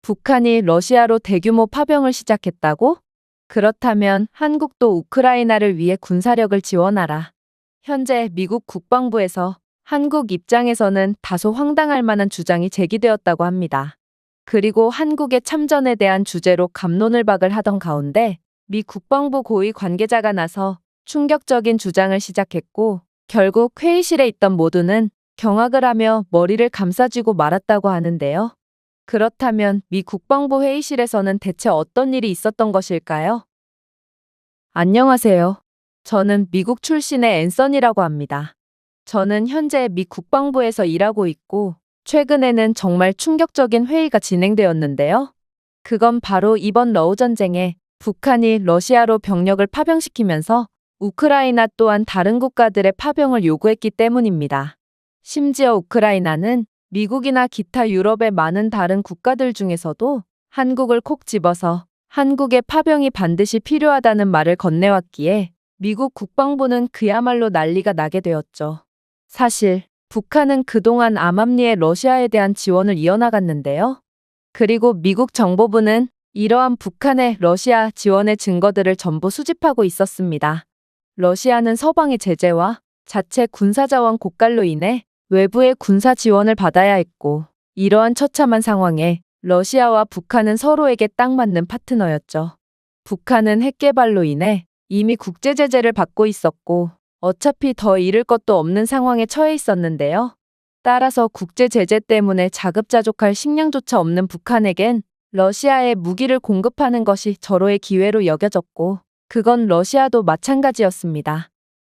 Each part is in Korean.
북한이 러시아로 대규모 파병을 시작했다고? 그렇다면 한국도 우크라이나를 위해 군사력을 지원하라. 현재 미국 국방부에서 한국 입장에서는 다소 황당할 만한 주장이 제기되었다고 합니다. 그리고 한국의 참전에 대한 주제로 갑론을박을 하던 가운데 미 국방부 고위 관계자가 나서 충격적인 주장을 시작했고 결국 회의실에 있던 모두는 경악을 하며 머리를 감싸쥐고 말았다고 하는데요. 그렇다면 미 국방부 회의실에서는 대체 어떤 일이 있었던 것일까요? 안녕하세요. 저는 미국 출신의 앤서니라고 합니다. 저는 현재 미 국방부에서 일하고 있고 최근에는 정말 충격적인 회의가 진행되었는데요. 그건 바로 이번 러우 전쟁에 북한이 러시아로 병력을 파병시키면서 우크라이나 또한 다른 국가들의 파병을 요구했기 때문입니다. 심지어 우크라이나는 미국이나 기타 유럽의 많은 다른 국가들 중에서도 한국을 콕 집어서 한국의 파병이 반드시 필요하다는 말을 건네왔기에 미국 국방부는 그야말로 난리가 나게 되었죠. 사실 북한은 그동안 암암리에 러시아에 대한 지원을 이어나갔는데요. 그리고 미국 정보부는 이러한 북한의 러시아 지원의 증거들을 전부 수집하고 있었습니다. 러시아는 서방의 제재와 자체 군사자원 고갈로 인해 외부의 군사 지원을 받아야 했고 이러한 처참한 상황에 러시아와 북한은 서로에게 딱 맞는 파트너였죠. 북한은 핵 개발로 인해 이미 국제 제재를 받고 있었고 어차피 더 잃을 것도 없는 상황에 처해 있었는데요. 따라서 국제 제재 때문에 자급자족할 식량조차 없는 북한에겐 러시아에 무기를 공급하는 것이 절호의 기회로 여겨졌고 그건 러시아도 마찬가지였습니다.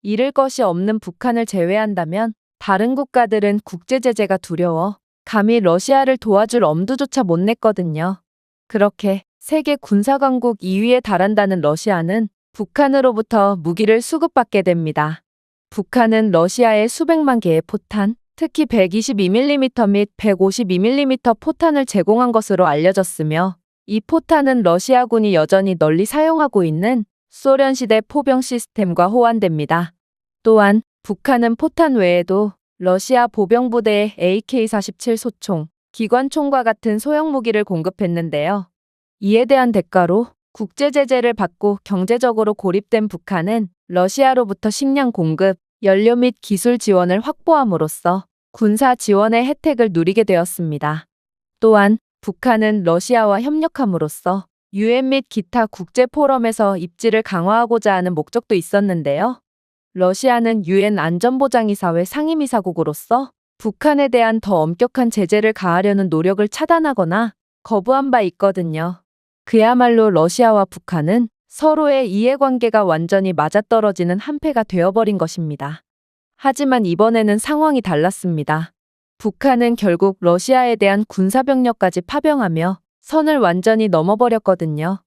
잃을 것이 없는 북한을 제외한다면 다른 국가들은 국제 제재가 두려워 감히 러시아를 도와줄 엄두조차 못 냈거든요. 그렇게 세계 군사강국 2위에 달한다는 러시아는 북한으로부터 무기를 수급받게 됩니다. 북한은 러시아의 수백만 개의 포탄, 특히 122mm 및 152mm 포탄을 제공한 것으로 알려졌으며 이 포탄은 러시아군이 여전히 널리 사용하고 있는 소련시대 포병 시스템과 호환됩니다. 또한 북한은 포탄 외에도 러시아 보병부대에 AK-47 소총, 기관총과 같은 소형 무기를 공급했는데요. 이에 대한 대가로 국제 제재를 받고 경제적으로 고립된 북한은 러시아로부터 식량 공급, 연료 및 기술 지원을 확보함으로써 군사 지원의 혜택을 누리게 되었습니다. 또한 북한은 러시아와 협력함으로써 유엔 및 기타 국제 포럼에서 입지를 강화하고자 하는 목적도 있었는데요. 러시아는 유엔 안전보장이사회 상임이사국으로서 북한에 대한 더 엄격한 제재를 가하려는 노력을 차단하거나 거부한 바 있거든요. 그야말로 러시아와 북한은 서로의 이해관계가 완전히 맞아떨어지는 한패가 되어버린 것입니다. 하지만 이번에는 상황이 달랐습니다. 북한은 결국 러시아에 대한 군사병력까지 파병하며 선을 완전히 넘어버렸거든요.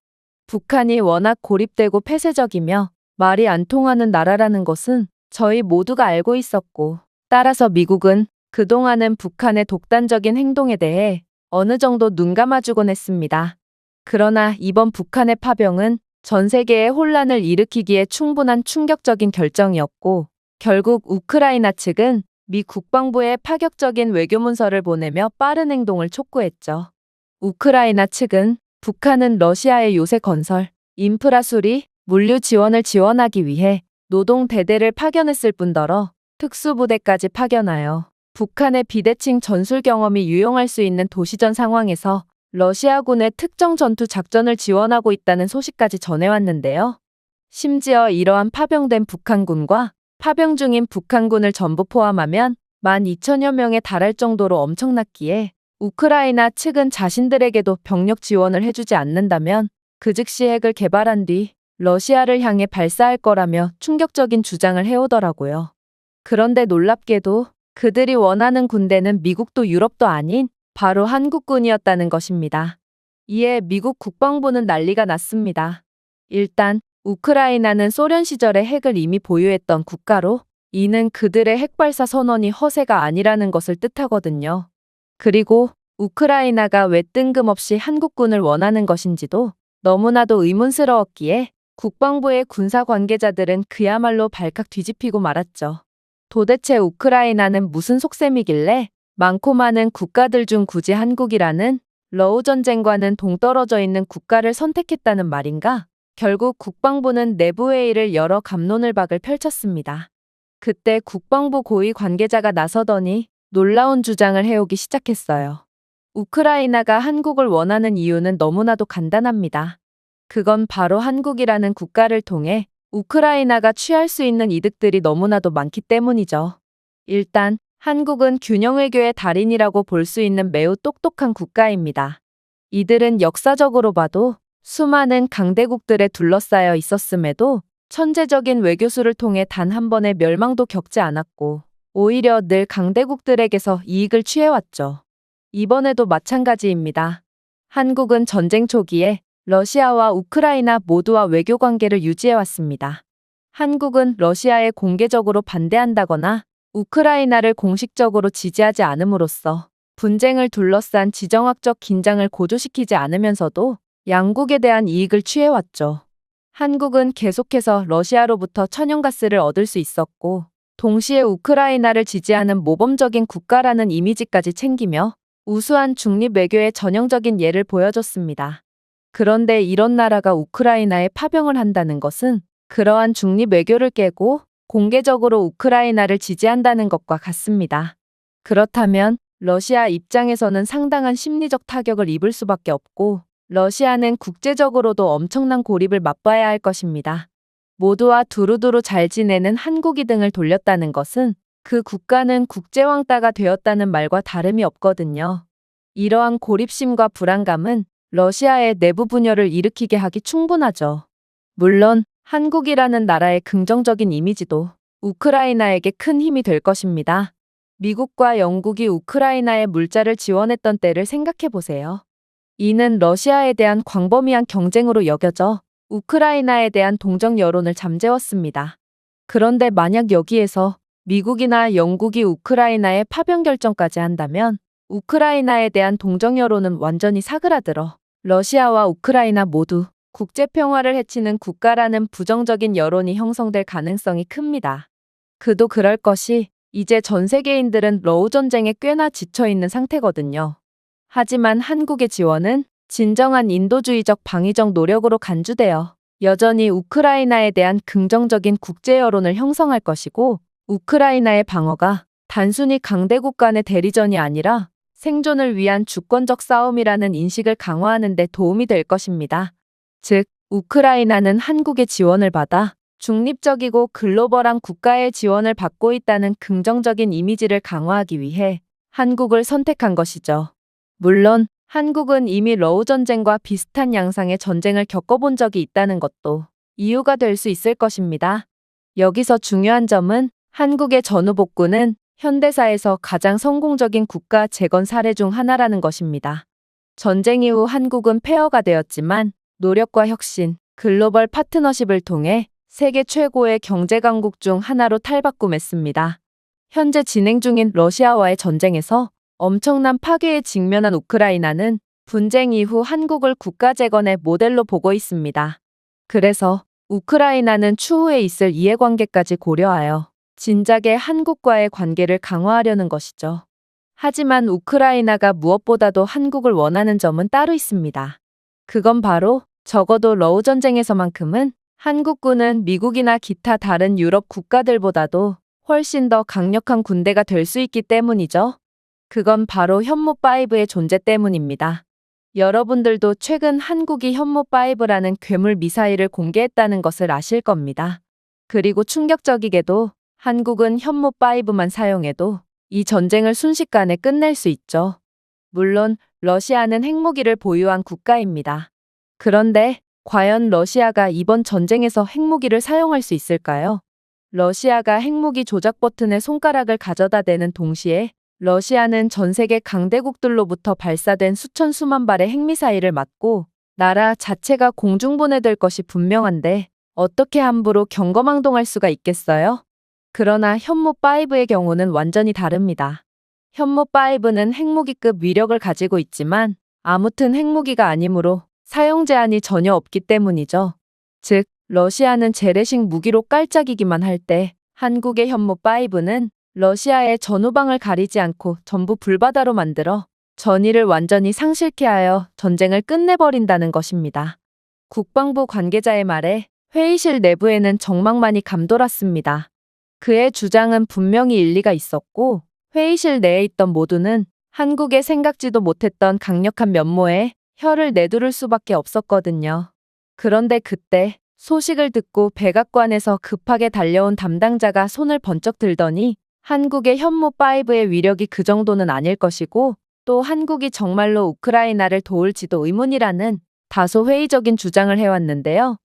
북한이 워낙 고립되고 폐쇄적이며 말이 안 통하는 나라라는 것은 저희 모두가 알고 있었고, 따라서 미국은 그동안은 북한의 독단적인 행동에 대해 어느 정도 눈감아주곤 했습니다. 그러나 이번 북한의 파병은 전 세계에 혼란을 일으키기에 충분한 충격적인 결정이었고 결국 우크라이나 측은 미 국방부에 파격적인 외교문서를 보내며 빠른 행동을 촉구했죠. 우크라이나 측은 북한은 러시아의 요새 건설, 인프라 수리, 물류 지원을 지원하기 위해 노동 대대를 파견했을 뿐더러 특수부대까지 파견하여 북한의 비대칭 전술 경험이 유용할 수 있는 도시전 상황에서 러시아군의 특정 전투 작전을 지원하고 있다는 소식까지 전해왔는데요. 심지어 이러한 파병된 북한군과 파병 중인 북한군을 전부 포함하면 12,000여 명에 달할 정도로 엄청났기에 우크라이나 측은 자신들에게도 병력 지원을 해주지 않는다면 그 즉시 핵을 개발한 뒤 러시아를 향해 발사할 거라며 충격적인 주장을 해오더라고요. 그런데 놀랍게도 그들이 원하는 군대는 미국도 유럽도 아닌 바로 한국군이었다는 것입니다. 이에 미국 국방부는 난리가 났습니다. 일단 우크라이나는 소련 시절에 핵을 이미 보유했던 국가로 이는 그들의 핵발사 선언이 허세가 아니라는 것을 뜻하거든요. 그리고 우크라이나가 왜 뜬금없이 한국군을 원하는 것인지도 너무나도 의문스러웠기에 국방부의 군사 관계자들은 그야말로 발칵 뒤집히고 말았죠. 도대체 우크라이나는 무슨 속셈이길래 많고 많은 국가들 중 굳이 한국이라는 러우 전쟁과는 동떨어져 있는 국가를 선택했다는 말인가? 결국 국방부는 내부회의를 열어 갑론을박을 펼쳤습니다. 그때 국방부 고위 관계자가 나서더니 놀라운 주장을 해오기 시작했어요. 우크라이나가 한국을 원하는 이유는 너무나도 간단합니다. 그건 바로 한국이라는 국가를 통해 우크라이나가 취할 수 있는 이득들이 너무나도 많기 때문이죠. 일단 한국은 균형 외교의 달인이라고 볼 수 있는 매우 똑똑한 국가입니다. 이들은 역사적으로 봐도 수많은 강대국들에 둘러싸여 있었음에도 천재적인 외교수를 통해 단 한 번의 멸망도 겪지 않았고 오히려 늘 강대국들에게서 이익을 취해왔죠. 이번에도 마찬가지입니다. 한국은 전쟁 초기에 러시아와 우크라이나 모두와 외교 관계를 유지해왔습니다. 한국은 러시아에 공개적으로 반대한다거나 우크라이나를 공식적으로 지지하지 않음으로써 분쟁을 둘러싼 지정학적 긴장을 고조시키지 않으면서도 양국에 대한 이익을 취해왔죠. 한국은 계속해서 러시아로부터 천연가스를 얻을 수 있었고 동시에 우크라이나를 지지하는 모범적인 국가라는 이미지까지 챙기며 우수한 중립 외교의 전형적인 예를 보여줬습니다. 그런데 이런 나라가 우크라이나에 파병을 한다는 것은 그러한 중립 외교를 깨고 공개적으로 우크라이나를 지지한다는 것과 같습니다. 그렇다면 러시아 입장에서는 상당한 심리적 타격을 입을 수밖에 없고 러시아는 국제적으로도 엄청난 고립을 맛봐야 할 것입니다. 모두와 두루두루 잘 지내는 한국이 등을 돌렸다는 것은 그 국가는 국제왕따가 되었다는 말과 다름이 없거든요. 이러한 고립심과 불안감은 러시아의 내부 분열을 일으키게 하기 충분하죠. 물론 한국이라는 나라의 긍정적인 이미지도 우크라이나에게 큰 힘이 될 것입니다. 미국과 영국이 우크라이나에 물자를 지원했던 때를 생각해 보세요. 이는 러시아에 대한 광범위한 경쟁으로 여겨져 우크라이나에 대한 동정 여론을 잠재웠습니다. 그런데 만약 여기에서 미국이나 영국이 우크라이나에 파병 결정까지 한다면 우크라이나에 대한 동정 여론은 완전히 사그라들어 러시아와 우크라이나 모두 국제 평화를 해치는 국가라는 부정적인 여론이 형성될 가능성이 큽니다. 그도 그럴 것이 이제 전 세계인들은 러우 전쟁에 꽤나 지쳐 있는 상태거든요. 하지만 한국의 지원은 진정한 인도주의적 방위적 노력으로 간주되어 여전히 우크라이나에 대한 긍정적인 국제 여론을 형성할 것이고 우크라이나의 방어가 단순히 강대국 간의 대리전이 아니라 생존을 위한 주권적 싸움이라는 인식을 강화하는 데 도움이 될 것입니다. 즉, 우크라이나는 한국의 지원을 받아 중립적이고 글로벌한 국가의 지원을 받고 있다는 긍정적인 이미지를 강화하기 위해 한국을 선택한 것이죠. 물론 한국은 이미 러우 전쟁과 비슷한 양상의 전쟁을 겪어본 적이 있다는 것도 이유가 될 수 있을 것입니다. 여기서 중요한 점은 한국의 전후 복구는 현대사에서 가장 성공적인 국가 재건 사례 중 하나라는 것입니다. 전쟁 이후 한국은 폐허가 되었지만 노력과 혁신, 글로벌 파트너십을 통해 세계 최고의 경제 강국 중 하나로 탈바꿈했습니다. 현재 진행 중인 러시아와의 전쟁에서 엄청난 파괴에 직면한 우크라이나는 분쟁 이후 한국을 국가 재건의 모델로 보고 있습니다. 그래서 우크라이나는 추후에 있을 이해관계까지 고려하여 진작에 한국과의 관계를 강화하려는 것이죠. 하지만 우크라이나가 무엇보다도 한국을 원하는 점은 따로 있습니다. 그건 바로 적어도 러우 전쟁에서만큼은 한국군은 미국이나 기타 다른 유럽 국가들보다도 훨씬 더 강력한 군대가 될 수 있기 때문이죠. 그건 바로 현무5의 존재 때문입니다. 여러분들도 최근 한국이 현무5라는 괴물 미사일을 공개했다는 것을 아실 겁니다. 그리고 충격적이게도 한국은 현무5만 사용해도 이 전쟁을 순식간에 끝낼 수 있죠. 물론 러시아는 핵무기를 보유한 국가입니다. 그런데 과연 러시아가 이번 전쟁에서 핵무기를 사용할 수 있을까요? 러시아가 핵무기 조작 버튼에 손가락을 가져다 대는 동시에 러시아는 전 세계 강대국들로부터 발사된 수천 수만 발의 핵미사일을 맞고 나라 자체가 공중분해될 것이 분명한데 어떻게 함부로 경거망동할 수가 있겠어요? 그러나 현무5의 경우는 완전히 다릅니다. 현무5는 핵무기급 위력을 가지고 있지만 아무튼 핵무기가 아니므로 사용 제한이 전혀 없기 때문이죠. 즉, 러시아는 재래식 무기로 깔짝이기만 할 때 한국의 현무5는 러시아의 전후방을 가리지 않고 전부 불바다로 만들어 전의를 완전히 상실케 하여 전쟁을 끝내버린다는 것입니다. 국방부 관계자의 말에 회의실 내부에는 적막만이 감돌았습니다. 그의 주장은 분명히 일리가 있었고 회의실 내에 있던 모두는 한국의 생각지도 못했던 강력한 면모에 혀를 내두를 수밖에 없었거든요. 그런데 그때 소식을 듣고 백악관에서 급하게 달려온 담당자가 손을 번쩍 들더니 한국의 현무5의 위력이 그 정도는 아닐 것이고 또 한국이 정말로 우크라이나를 도울지도 의문이라는 다소 회의적인 주장을 해왔는데요.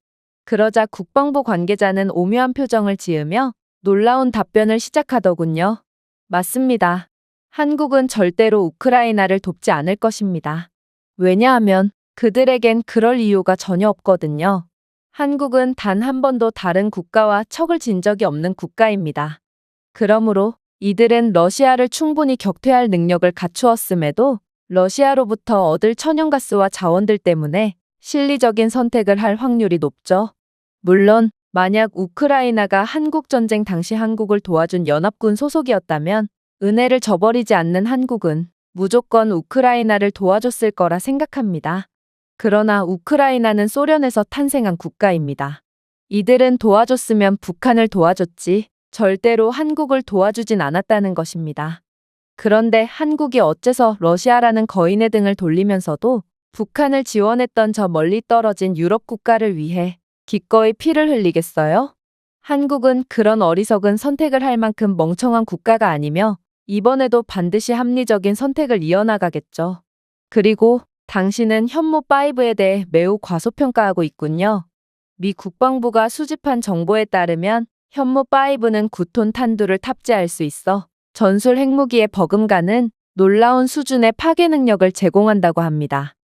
그러자 국방부 관계자는 오묘한 표정을 지으며 놀라운 답변을 시작하더군요. 맞습니다. 한국은 절대로 우크라이나를 돕지 않을 것입니다. 왜냐하면 그들에겐 그럴 이유가 전혀 없거든요. 한국은 단 한 번도 다른 국가와 척을 진 적이 없는 국가입니다. 그러므로 이들은 러시아를 충분히 격퇴할 능력을 갖추었음에도 러시아로부터 얻을 천연가스와 자원들 때문에 실리적인 선택을 할 확률이 높죠. 물론 만약 우크라이나가 한국전쟁 당시 한국을 도와준 연합군 소속이었다면 은혜를 저버리지 않는 한국은 무조건 우크라이나를 도와줬을 거라 생각합니다. 그러나 우크라이나는 소련에서 탄생한 국가입니다. 이들은 도와줬으면 북한을 도와줬지 절대로 한국을 도와주진 않았다는 것입니다. 그런데 한국이 어째서 러시아라는 거인의 등을 돌리면서도 북한을 지원했던 저 멀리 떨어진 유럽 국가를 위해 기꺼이 피를 흘리겠어요? 한국은 그런 어리석은 선택을 할 만큼 멍청한 국가가 아니며 이번에도 반드시 합리적인 선택을 이어나가겠죠. 그리고 당신은 현무5에 대해 매우 과소평가하고 있군요. 미 국방부가 수집한 정보에 따르면 현무5는 9톤 탄두를 탑재할 수 있어 전술 핵무기에 버금가는 놀라운 수준의 파괴 능력을 제공한다고 합니다.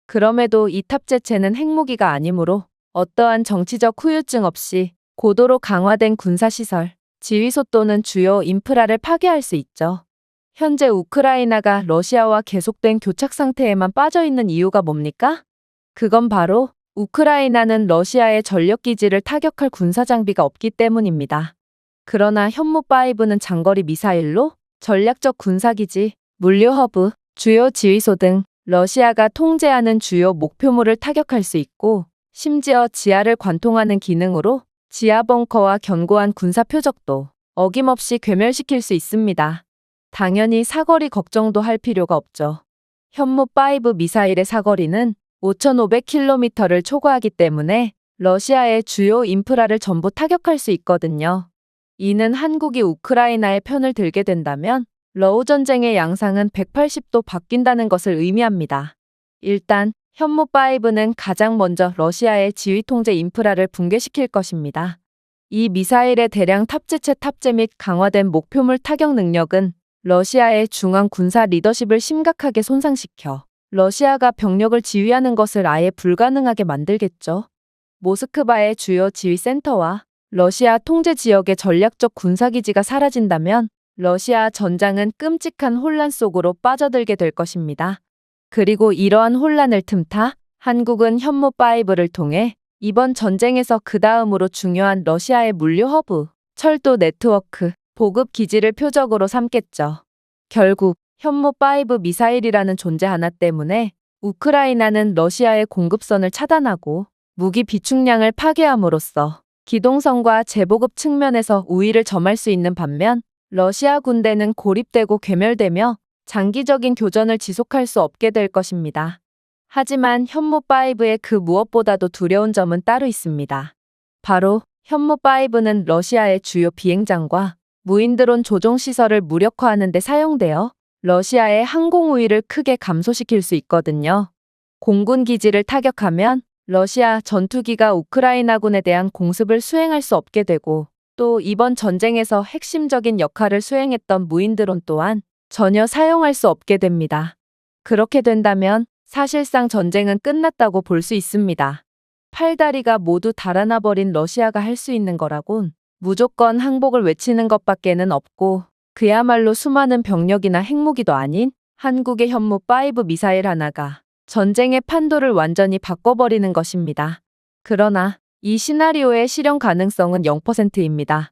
그럼에도 이 탑재체는 핵무기가 아니므로 어떠한 정치적 후유증 없이 고도로 강화된 군사시설, 지휘소 또는 주요 인프라를 파괴할 수 있죠. 현재 우크라이나가 러시아와 계속된 교착 상태에만 빠져 있는 이유가 뭡니까? 그건 바로 우크라이나는 러시아의 전력기지를 타격할 군사장비가 없기 때문입니다. 그러나 현무5는 장거리 미사일로 전략적 군사기지, 물류허브, 주요 지휘소 등 러시아가 통제하는 주요 목표물을 타격할 수 있고 심지어 지하를 관통하는 기능으로 지하 벙커와 견고한 군사 표적도 어김없이 괴멸시킬 수 있습니다. 당연히 사거리 걱정도 할 필요가 없죠. 현무5 미사일의 사거리는 5,500km를 초과하기 때문에 러시아의 주요 인프라를 전부 타격할 수 있거든요. 이는 한국이 우크라이나의 편을 들게 된다면 러우 전쟁의 양상은 180도 바뀐다는 것을 의미합니다. 일단 현무5는 가장 먼저 러시아의 지휘 통제 인프라를 붕괴시킬 것입니다. 이 미사일의 대량 탑재체 탑재 및 강화된 목표물 타격 능력은 러시아의 중앙 군사 리더십을 심각하게 손상시켜 러시아가 병력을 지휘하는 것을 아예 불가능하게 만들겠죠. 모스크바의 주요 지휘센터와 러시아 통제 지역의 전략적 군사기지가 사라진다면 러시아 전장은 끔찍한 혼란 속으로 빠져들게 될 것입니다. 그리고 이러한 혼란을 틈타 한국은 현무5를 통해 이번 전쟁에서 그 다음으로 중요한 러시아의 물류 허브, 철도 네트워크, 보급 기지를 표적으로 삼겠죠. 결국 현무5 미사일이라는 존재 하나 때문에 우크라이나는 러시아의 공급선을 차단하고 무기 비축량을 파괴함으로써 기동성과 재보급 측면에서 우위를 점할 수 있는 반면 러시아 군대는 고립되고 괴멸되며 장기적인 교전을 지속할 수 없게 될 것입니다. 하지만 현무5의 그 무엇보다도 두려운 점은 따로 있습니다. 바로 현무5는 러시아의 주요 비행장과 무인드론 조종시설을 무력화하는 데 사용되어 러시아의 항공 우위를 크게 감소시킬 수 있거든요. 공군 기지를 타격하면 러시아 전투기가 우크라이나군에 대한 공습을 수행할 수 없게 되고 또 이번 전쟁에서 핵심적인 역할을 수행했던 무인드론 또한 전혀 사용할 수 없게 됩니다. 그렇게 된다면 사실상 전쟁은 끝났다고 볼 수 있습니다. 팔다리가 모두 달아나 버린 러시아가 할 수 있는 거라곤 무조건 항복을 외치는 것밖에는 없고 그야말로 수많은 병력이나 핵무기도 아닌 한국의 현무5 미사일 하나가 전쟁의 판도를 완전히 바꿔버리는 것입니다. 그러나 이 시나리오의 실현 가능성은 0%입니다.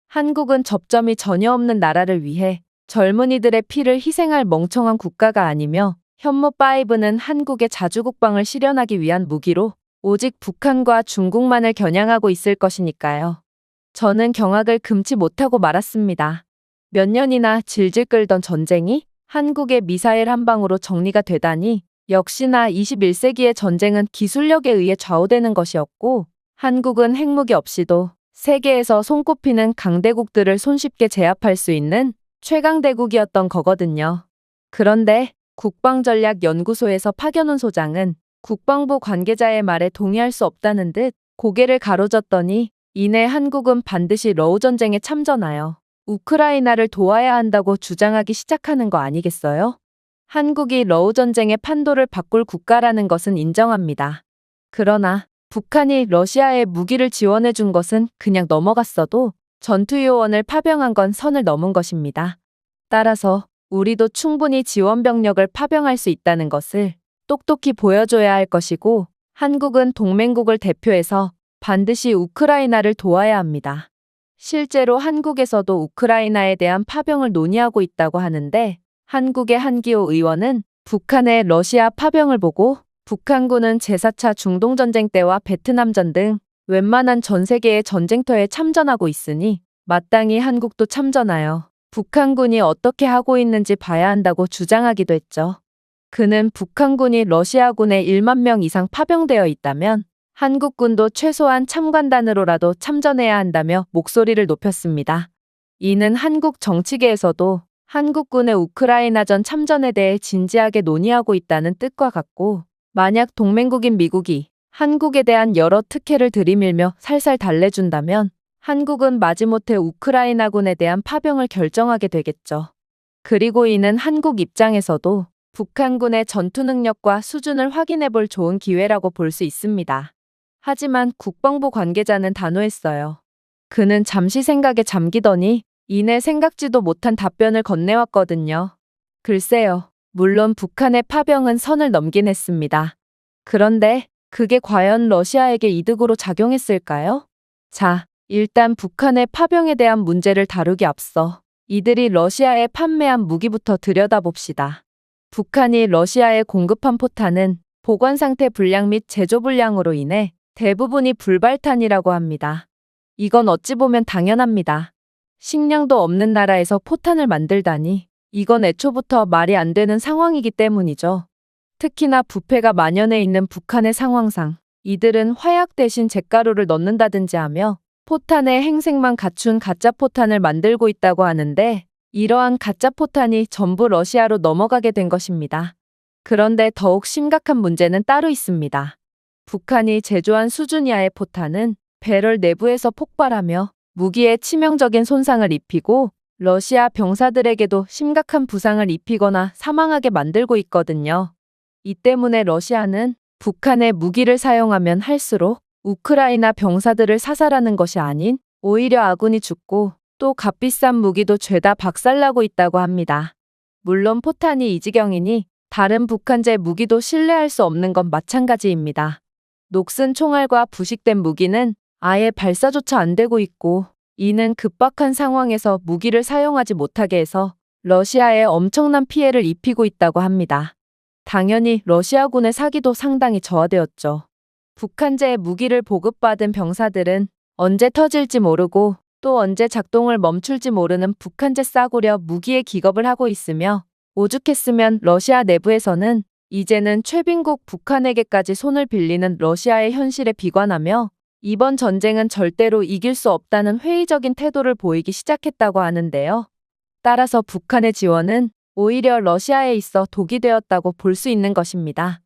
한국은 접점이 전혀 없는 나라를 위해 젊은이들의 피를 희생할 멍청한 국가가 아니며 현무5는 한국의 자주국방을 실현하기 위한 무기로 오직 북한과 중국만을 겨냥하고 있을 것이니까요. 저는 경악을 금치 못하고 말았습니다. 몇 년이나 질질 끌던 전쟁이 한국의 미사일 한 방으로 정리가 되다니 역시나 21세기의 전쟁은 기술력에 의해 좌우되는 것이었고 한국은 핵무기 없이도 세계에서 손꼽히는 강대국들을 손쉽게 제압할 수 있는 최강대국이었던 거거든요. 그런데 국방전략연구소에서 파견 온 소장은 국방부 관계자의 말에 동의할 수 없다는 듯 고개를 가로젓더니 이내 한국은 반드시 러우 전쟁에 참전하여 우크라이나를 도와야 한다고 주장하기 시작하는 거 아니겠어요? 한국이 러우 전쟁의 판도를 바꿀 국가라는 것은 인정합니다. 그러나 북한이 러시아에 무기를 지원해 준 것은 그냥 넘어갔어도 전투요원을 파병한 건 선을 넘은 것입니다. 따라서 우리도 충분히 지원 병력을 파병할 수 있다는 것을 똑똑히 보여줘야 할 것이고 한국은 동맹국을 대표해서 반드시 우크라이나를 도와야 합니다. 실제로 한국에서도 우크라이나에 대한 파병을 논의하고 있다고 하는데 한국의 한기호 의원은 북한의 러시아 파병을 보고 북한군은 제4차 중동전쟁 때와 베트남전 등 웬만한 전 세계의 전쟁터에 참전하고 있으니 마땅히 한국도 참전하여 북한군이 어떻게 하고 있는지 봐야 한다고 주장하기도 했죠. 그는 북한군이 러시아군에 1만 명 이상 파병되어 있다면 한국군도 최소한 참관단으로라도 참전해야 한다며 목소리를 높였습니다. 이는 한국 정치계에서도 한국군의 우크라이나전 참전에 대해 진지하게 논의하고 있다는 뜻과 같고 만약 동맹국인 미국이 한국에 대한 여러 특혜를 들이밀며 살살 달래준다면 한국은 마지못해 우크라이나군에 대한 파병을 결정하게 되겠죠. 그리고 이는 한국 입장에서도 북한군의 전투 능력과 수준을 확인해 볼 좋은 기회라고 볼 수 있습니다. 하지만 국방부 관계자는 단호했어요. 그는 잠시 생각에 잠기더니 이내 생각지도 못한 답변을 건네왔거든요. 글쎄요. 물론 북한의 파병은 선을 넘긴 했습니다. 그런데 그게 과연 러시아에게 이득으로 작용했을까요? 자, 일단 북한의 파병에 대한 문제를 다루기 앞서 이들이 러시아에 판매한 무기부터 들여다봅시다. 북한이 러시아에 공급한 포탄은 보관 상태 불량 및 제조 불량으로 인해 대부분이 불발탄이라고 합니다. 이건 어찌 보면 당연합니다. 식량도 없는 나라에서 포탄을 만들다니 이건 애초부터 말이 안 되는 상황이기 때문이죠. 특히나 부패가 만연해 있는 북한의 상황상 이들은 화약 대신 잿가루를 넣는다든지 하며 포탄의 행색만 갖춘 가짜 포탄을 만들고 있다고 하는데 이러한 가짜 포탄이 전부 러시아로 넘어가게 된 것입니다. 그런데 더욱 심각한 문제는 따로 있습니다. 북한이 제조한 수준 이하의 포탄은 배럴 내부에서 폭발하며 무기에 치명적인 손상을 입히고 러시아 병사들에게도 심각한 부상을 입히거나 사망하게 만들고 있거든요. 이 때문에 러시아는 북한의 무기를 사용하면 할수록 우크라이나 병사들을 사살하는 것이 아닌 오히려 아군이 죽고 또 값비싼 무기도 죄다 박살나고 있다고 합니다. 물론 포탄이 이 지경이니 다른 북한제 무기도 신뢰할 수 없는 건 마찬가지입니다. 녹슨 총알과 부식된 무기는 아예 발사조차 안 되고 있고 이는 급박한 상황에서 무기를 사용하지 못하게 해서 러시아에 엄청난 피해를 입히고 있다고 합니다. 당연히 러시아군의 사기도 상당히 저하되었죠. 북한제 무기를 보급받은 병사들은 언제 터질지 모르고 또 언제 작동을 멈출지 모르는 북한제 싸구려 무기에 기겁을 하고 있으며 오죽했으면 러시아 내부에서는 이제는 최빈국 북한에게까지 손을 빌리는 러시아의 현실에 비관하며 이번 전쟁은 절대로 이길 수 없다는 회의적인 태도를 보이기 시작했다고 하는데요. 따라서 북한의 지원은 오히려 러시아에 있어 독이 되었다고 볼 수 있는 것입니다.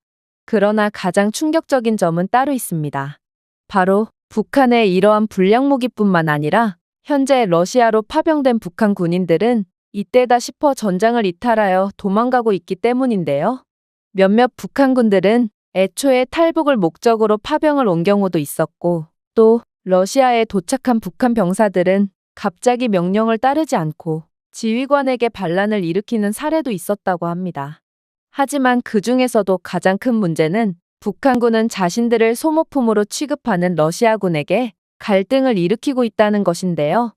그러나 가장 충격적인 점은 따로 있습니다. 바로 북한의 이러한 불량무기뿐만 아니라 현재 러시아로 파병된 북한 군인들은 이때다 싶어 전장을 이탈하여 도망가고 있기 때문인데요. 몇몇 북한군들은 애초에 탈북을 목적으로 파병을 온 경우도 있었고 또 러시아에 도착한 북한 병사들은 갑자기 명령을 따르지 않고 지휘관에게 반란을 일으키는 사례도 있었다고 합니다. 하지만 그 중에서도 가장 큰 문제는 북한군은 자신들을 소모품으로 취급하는 러시아군에게 갈등을 일으키고 있다는 것인데요.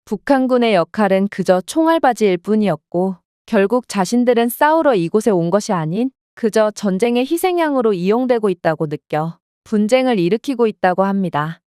북한군의 역할은 그저 총알바지일 뿐이었고 결국 자신들은 싸우러 이곳에 온 것이 아닌 그저 전쟁의 희생양으로 이용되고 있다고 느껴 분쟁을 일으키고 있다고 합니다.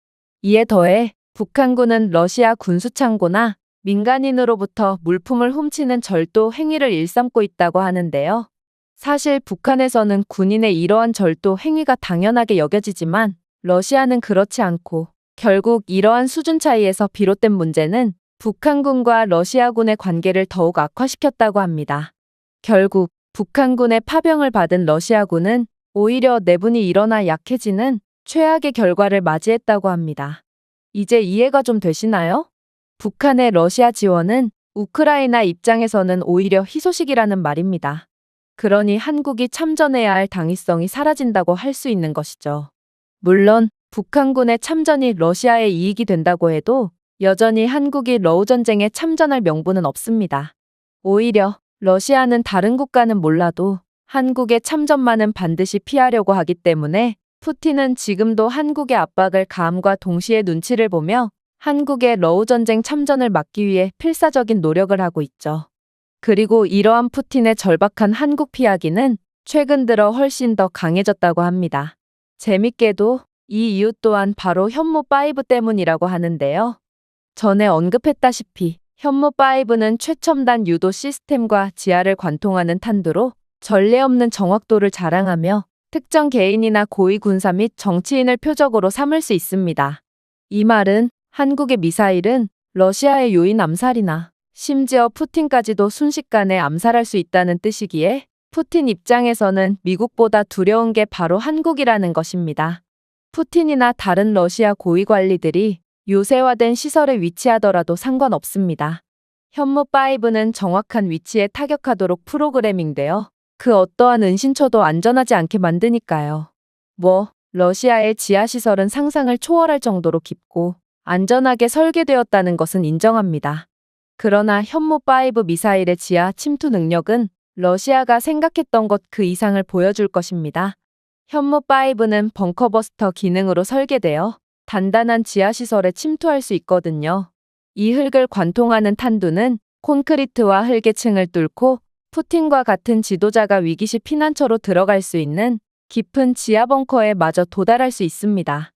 이에 더해 북한군은 러시아 군수창고나 민간인으로부터 물품을 훔치는 절도 행위를 일삼고 있다고 하는데요. 사실 북한에서는 군인의 이러한 절도 행위가 당연하게 여겨지지만 러시아는 그렇지 않고 결국 이러한 수준 차이에서 비롯된 문제는 북한군과 러시아군의 관계를 더욱 악화시켰다고 합니다. 결국 북한군의 파병을 받은 러시아군은 오히려 내분이 일어나 약해지는 최악의 결과를 맞이했다고 합니다. 이제 이해가 좀 되시나요? 북한의 러시아 지원은 우크라이나 입장에서는 오히려 희소식이라는 말입니다. 그러니 한국이 참전해야 할 당위성이 사라진다고 할 수 있는 것이죠. 물론 북한군의 참전이 러시아의 이익이 된다고 해도 여전히 한국이 러우전쟁에 참전할 명분은 없습니다. 오히려 러시아는 다른 국가는 몰라도 한국의 참전만은 반드시 피하려고 하기 때문에 푸틴은 지금도 한국의 압박을 가함과 동시에 눈치를 보며 한국의 러우전쟁 참전을 막기 위해 필사적인 노력을 하고 있죠. 그리고 이러한 푸틴의 절박한 한국 피하기는 최근 들어 훨씬 더 강해졌다고 합니다. 재밌게도 이 이유 또한 바로 현무5 때문이라고 하는데요. 전에 언급했다시피 현무5는 최첨단 유도 시스템과 지하를 관통하는 탄두로 전례 없는 정확도를 자랑하며 특정 개인이나 고위 군사 및 정치인을 표적으로 삼을 수 있습니다. 이 말은 한국의 미사일은 러시아의 요인 암살이나 심지어 푸틴까지도 순식간에 암살할 수 있다는 뜻이기에 푸틴 입장에서는 미국보다 두려운 게 바로 한국이라는 것입니다. 푸틴이나 다른 러시아 고위 관리들이 요새화된 시설에 위치하더라도 상관없습니다. 현무5는 정확한 위치에 타격하도록 프로그래밍되어 그 어떠한 은신처도 안전하지 않게 만드니까요. 러시아의 지하시설은 상상을 초월할 정도로 깊고 안전하게 설계되었다는 것은 인정합니다. 그러나 현무5 미사일의 지하 침투 능력은 러시아가 생각했던 것 그 이상을 보여줄 것입니다. 현무5는 벙커버스터 기능으로 설계되어 단단한 지하시설에 침투할 수 있거든요. 이 흙을 관통하는 탄두는 콘크리트와 흙의 층을 뚫고 푸틴과 같은 지도자가 위기시 피난처로 들어갈 수 있는 깊은 지하 벙커에 마저 도달할 수 있습니다.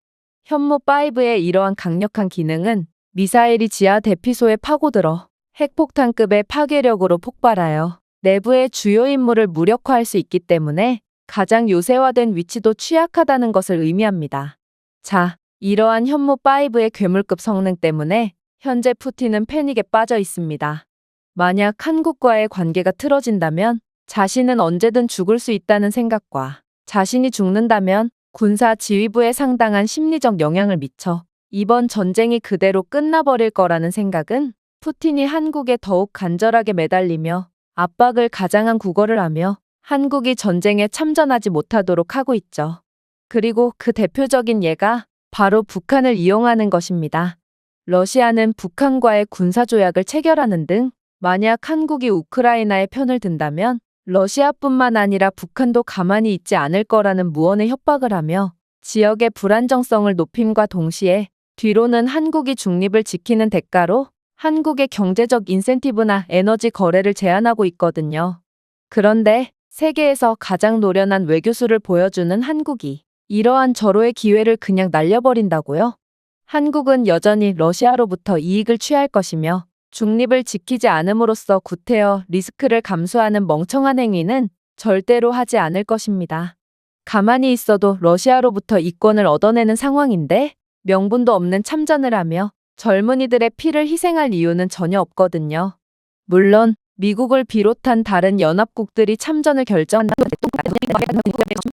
현무5의 이러한 강력한 기능은 미사일이 지하 대피소에 파고들어 핵폭탄급의 파괴력으로 폭발하여 내부의 주요 임무를 무력화할 수 있기 때문에 가장 요새화된 위치도 취약하다는 것을 의미합니다. 자, 이러한 현무5의 괴물급 성능 때문에 현재 푸틴은 패닉에 빠져 있습니다. 만약 한국과의 관계가 틀어진다면 자신은 언제든 죽을 수 있다는 생각과 자신이 죽는다면 군사 지휘부에 상당한 심리적 영향을 미쳐 이번 전쟁이 그대로 끝나버릴 거라는 생각은 푸틴이 한국에 더욱 간절하게 매달리며 압박을 가장한 구걸을 하며 한국이 전쟁에 참전하지 못하도록 하고 있죠. 그리고 그 대표적인 예가 바로 북한을 이용하는 것입니다. 러시아는 북한과의 군사조약을 체결하는 등 만약 한국이 우크라이나의 편을 든다면 러시아뿐만 아니라 북한도 가만히 있지 않을 거라는 무언의 협박을 하며 지역의 불안정성을 높임과 동시에 뒤로는 한국이 중립을 지키는 대가로 한국의 경제적 인센티브나 에너지 거래를 제한하고 있거든요. 그런데 세계에서 가장 노련한 외교수를 보여주는 한국이 이러한 절호의 기회를 그냥 날려버린다고요? 한국은 여전히 러시아로부터 이익을 취할 것이며 중립을 지키지 않음으로써 구태여 리스크를 감수하는 멍청한 행위는 절대로 하지 않을 것입니다. 가만히 있어도 러시아로부터 이권을 얻어내는 상황인데 명분도 없는 참전을 하며 젊은이들의 피를 희생할 이유는 전혀 없거든요. 물론 미국을 비롯한 다른 연합국들이 참전을 결정한다고